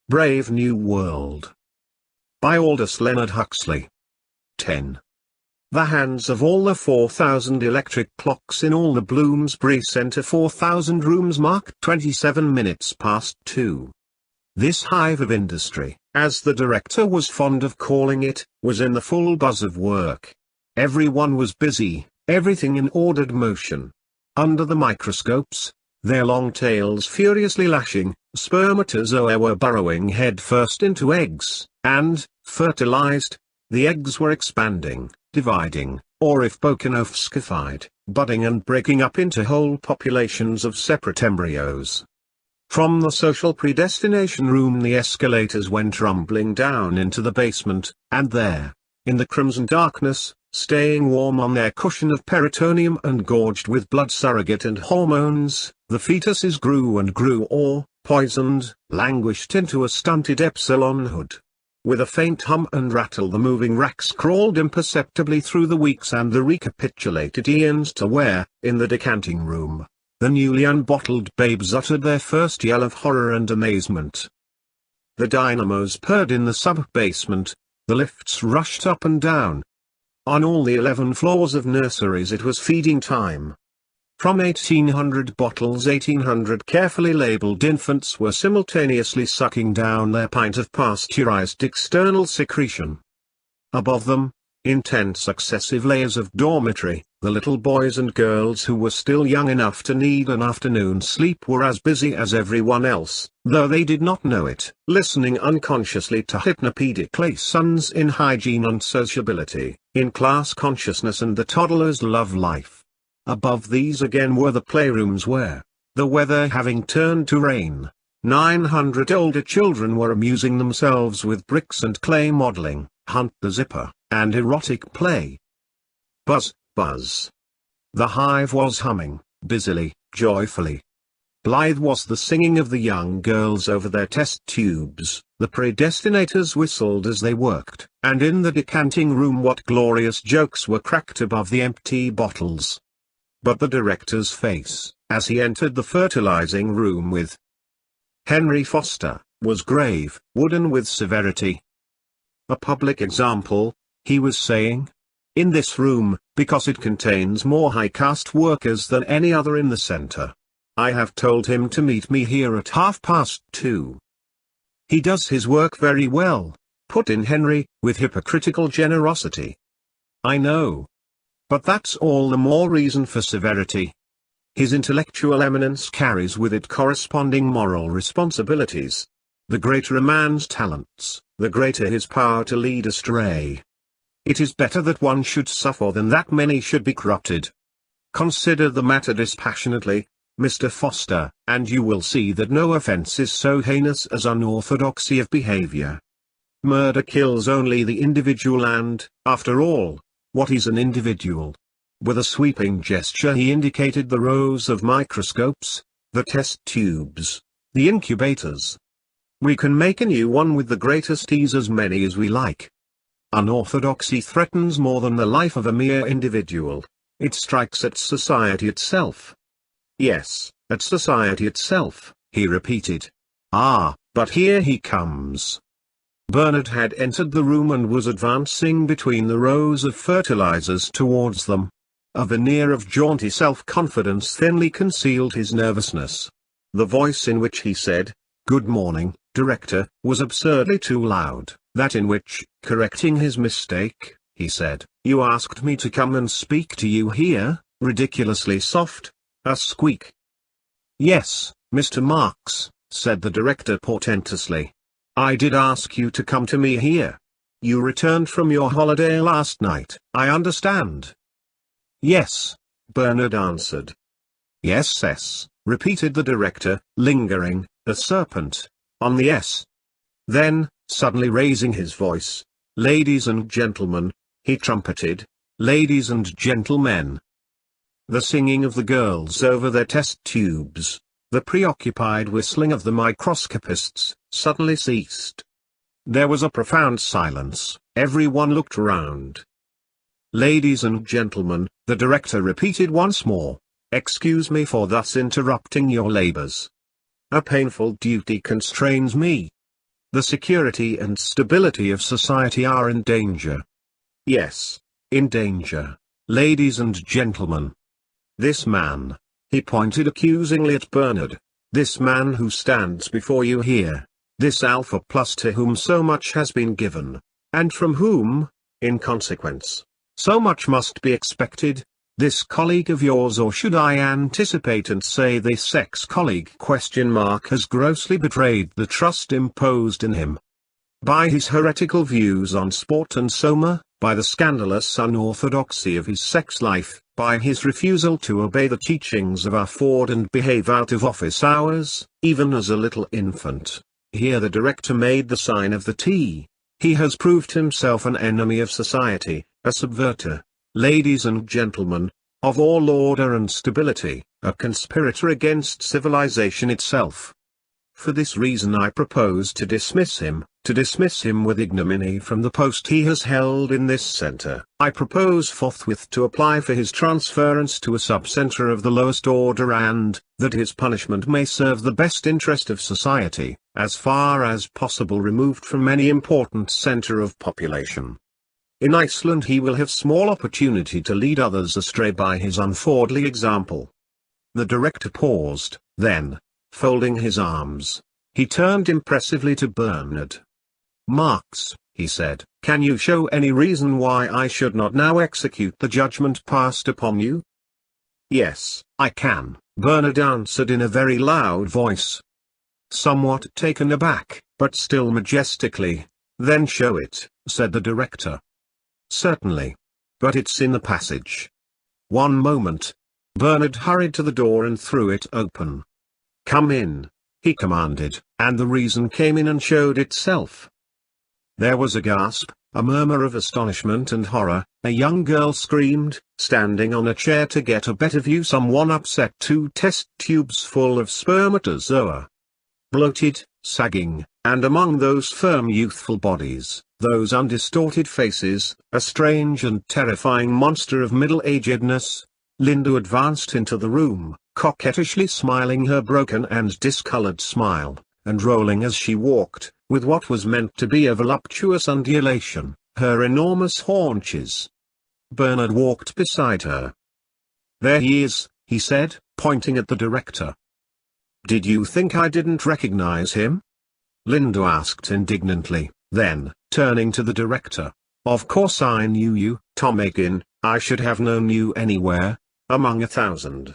Brave New World. By Aldous Leonard Huxley. 10. The hands of all the 4,000 electric clocks in all the Bloomsbury Centre 4,000 rooms marked 27 minutes past 2. This hive of industry, as the director was fond of calling it, was in the full buzz of work. Everyone was busy, everything in ordered motion. Under the microscopes, their long tails furiously lashing, spermatozoa were burrowing headfirst into eggs, and, fertilized, the eggs were expanding, dividing, or if Bokanovskified, budding and breaking up into whole populations of separate embryos. From the social predestination room the escalators went rumbling down into the basement, and there, in the crimson darkness, staying warm on their cushion of peritoneum and gorged with blood surrogate and hormones, the fetuses grew and grew or, poisoned, languished into a stunted epsilonhood. With a faint hum and rattle the moving racks crawled imperceptibly through the weeks and the recapitulated eons to where, in the decanting room, the newly unbottled babes uttered their first yell of horror and amazement. The dynamos purred in the sub-basement, the lifts rushed up and down. On all the 11 floors of nurseries it was feeding time. From 1,800 bottles 1,800 carefully labeled infants were simultaneously sucking down their pint of pasteurized external secretion. Above them, in 10 successive layers of dormitory, the little boys and girls who were still young enough to need an afternoon sleep were as busy as everyone else, though they did not know it, listening unconsciously to hypnopedic lessons in hygiene and sociability, in class consciousness and the toddler's love life. Above these again were the playrooms where, the weather having turned to rain, 900 older children were amusing themselves with bricks and clay modeling, hunt the zipper, and erotic play. Buzz, buzz. The hive was humming, busily, joyfully. Blithe was the singing of the young girls over their test tubes, the predestinators whistled as they worked, and in the decanting room what glorious jokes were cracked above the empty bottles. But the director's face, as he entered the fertilizing room with Henry Foster, was grave, wooden with severity. A public example, he was saying. In this room, because it contains more high-caste workers than any other in the center. I have told him to meet me here at 2:30. He does his work very well, put in Henry, with hypocritical generosity. I know. But that's all the more reason for severity. His intellectual eminence carries with it corresponding moral responsibilities. The greater a man's talents, the greater his power to lead astray. It is better that one should suffer than that many should be corrupted. Consider the matter dispassionately, Mr. Foster, and you will see that no offense is so heinous as unorthodoxy of behavior. Murder kills only the individual and, after all, what is an individual? With a sweeping gesture he indicated the rows of microscopes, the test tubes, the incubators. We can make a new one with the greatest ease as many as we like. Unorthodoxy threatens more than the life of a mere individual. It strikes at society itself. Yes, at society itself, he repeated. Ah, but here he comes. Bernard had entered the room and was advancing between the rows of fertilizers towards them. A veneer of jaunty self-confidence thinly concealed his nervousness. The voice in which he said, "Good morning, Director," was absurdly too loud. That in which, correcting his mistake, he said, "You asked me to come and speak to you here," ridiculously soft, a squeak. "Yes, Mr. Marx," said the director portentously. "I did ask you to come to me here. You returned from your holiday last night, I understand." "Yes," Bernard answered. "Yes," repeated the director, lingering, a serpent, on the S. Then, suddenly raising his voice, "Ladies and gentlemen," he trumpeted, "ladies and gentlemen." The singing of the girls over their test tubes, the preoccupied whistling of the microscopists, suddenly ceased. There was a profound silence, everyone looked round. "Ladies and gentlemen," the director repeated once more, "excuse me for thus interrupting your labors. A painful duty constrains me. The security and stability of society are in danger. Yes, in danger, ladies and gentlemen. This man, he pointed accusingly at Bernard, this man who stands before you here, this Alpha Plus to whom so much has been given, and from whom, in consequence, so much must be expected, this colleague of yours, or should I anticipate and say this ex-colleague has grossly betrayed the trust imposed in him. By his heretical views on sport and soma, by the scandalous unorthodoxy of his sex life, by his refusal to obey the teachings of our Ford and behave out of office hours, even as a little infant. Here the director made the sign of the T. He has proved himself an enemy of society, a subverter, ladies and gentlemen, of all order and stability, a conspirator against civilization itself. For this reason I propose to dismiss him with ignominy from the post he has held in this center. I propose forthwith to apply for his transference to a sub-center of the lowest order, and, that his punishment may serve the best interest of society, as far as possible removed from any important center of population. In Iceland he will have small opportunity to lead others astray by his unfordly example. The director paused, then, folding his arms, he turned impressively to Bernard. Marx, he said, can you show any reason why I should not now execute the judgment passed upon you? Yes, I can, Bernard answered in a very loud voice. Somewhat taken aback, but still majestically. Then show it, said the director. Certainly. But it's in the passage. One moment. Bernard hurried to the door and threw it open. Come in, he commanded, and the reason came in and showed itself. There was a gasp, a murmur of astonishment and horror. A young girl screamed. Standing on a chair to get a better view, someone upset 2 test tubes full of spermatozoa. Bloated, sagging, and among those firm youthful bodies, those undistorted faces, a strange and terrifying monster of middle-agedness, Linda advanced into the room, coquettishly smiling her broken and discolored smile, and rolling as she walked, with what was meant to be a voluptuous undulation, her enormous haunches. Bernard walked beside her. There he is, he said, pointing at the director. Did you think I didn't recognize him? Linda asked indignantly, then, turning to the director. Of course I knew you, Tom Aiken, I should have known you anywhere, among 1,000.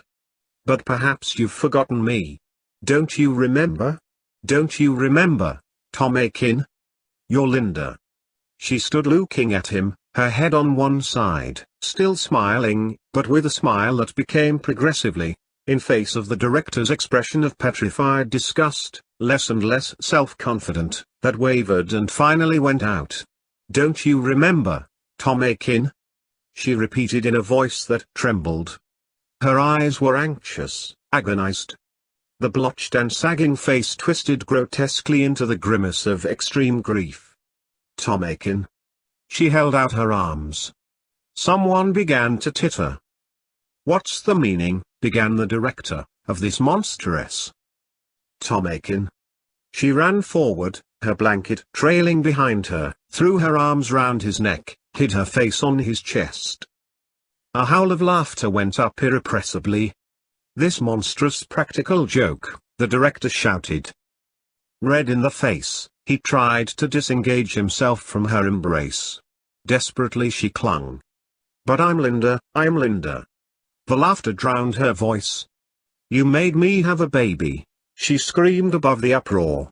But perhaps you've forgotten me. Don't you remember? Don't you remember, Tom Aiken? You're Linda. She stood looking at him, her head on one side, still smiling, but with a smile that became progressively, in face of the director's expression of petrified disgust, less and less self-confident, that wavered and finally went out. Don't you remember, Tom Aiken? She repeated in a voice that trembled. Her eyes were anxious, agonized. The blotched and sagging face twisted grotesquely into the grimace of extreme grief. Tom Aiken. She held out her arms. Someone began to titter. What's the meaning, began the director, of this monstrous? Tom Aiken. She ran forward, her blanket trailing behind her, threw her arms round his neck, hid her face on his chest. A howl of laughter went up irrepressibly. This monstrous practical joke, the director shouted. Red in the face, he tried to disengage himself from her embrace. Desperately she clung. But I'm Linda, I'm Linda. The laughter drowned her voice. You made me have a baby, she screamed above the uproar.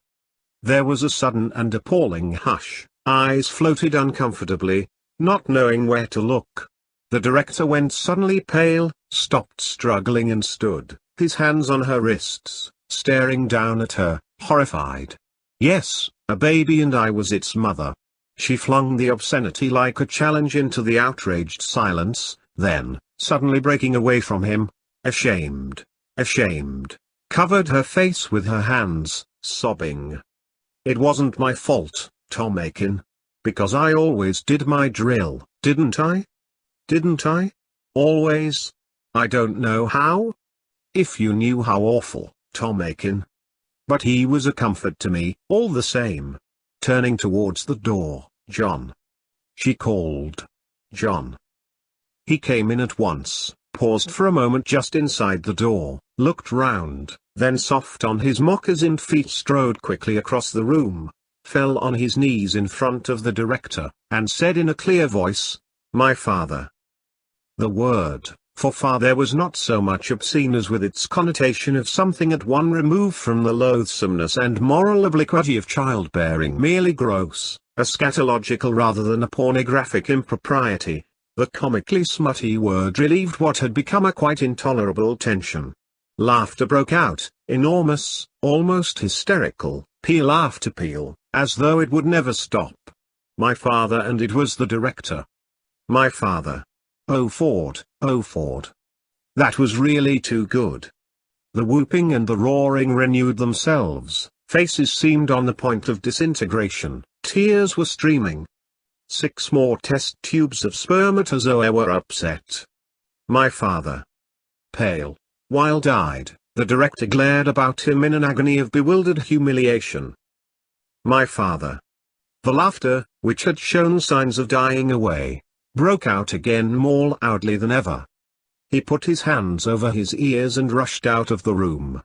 There was a sudden and appalling hush, eyes floated uncomfortably, not knowing where to look. The director went suddenly pale, stopped struggling and stood, his hands on her wrists, staring down at her, horrified. Yes, a baby, and I was its mother. She flung the obscenity like a challenge into the outraged silence, then, suddenly breaking away from him, ashamed, covered her face with her hands, sobbing. It wasn't my fault, Tom Aiken. Because I always did my drill, didn't I? Didn't I? Always? I don't know how. If you knew how awful, Tom Aiken. But he was a comfort to me, all the same. turning towards the door. "John!" she called. "John!" He came in at once, paused for a moment just inside the door, looked round, then soft on his moccasинed feet strode quickly across the room, fell on his knees in front of the director, and said in a clear voice, "My father." The word, for father, was not so much obscene as with its connotation of something at one remove from the loathsomeness and moral obliquity of childbearing, merely gross, a scatological rather than a pornographic impropriety. The comically smutty word relieved what had become a quite intolerable tension. Laughter broke out, enormous, almost hysterical, peal after peal, as though it would never stop. My father, and it was the director. My father. Oh Ford, oh Ford. That was really too good. The whooping and the roaring renewed themselves, faces seemed on the point of disintegration, tears were streaming. 6 more test tubes of spermatozoa were upset. My father. Pale, wild-eyed, the director glared about him in an agony of bewildered humiliation. My father. The laughter, which had shown signs of dying away, broke out again more loudly than ever. He put his hands over his ears and rushed out of the room.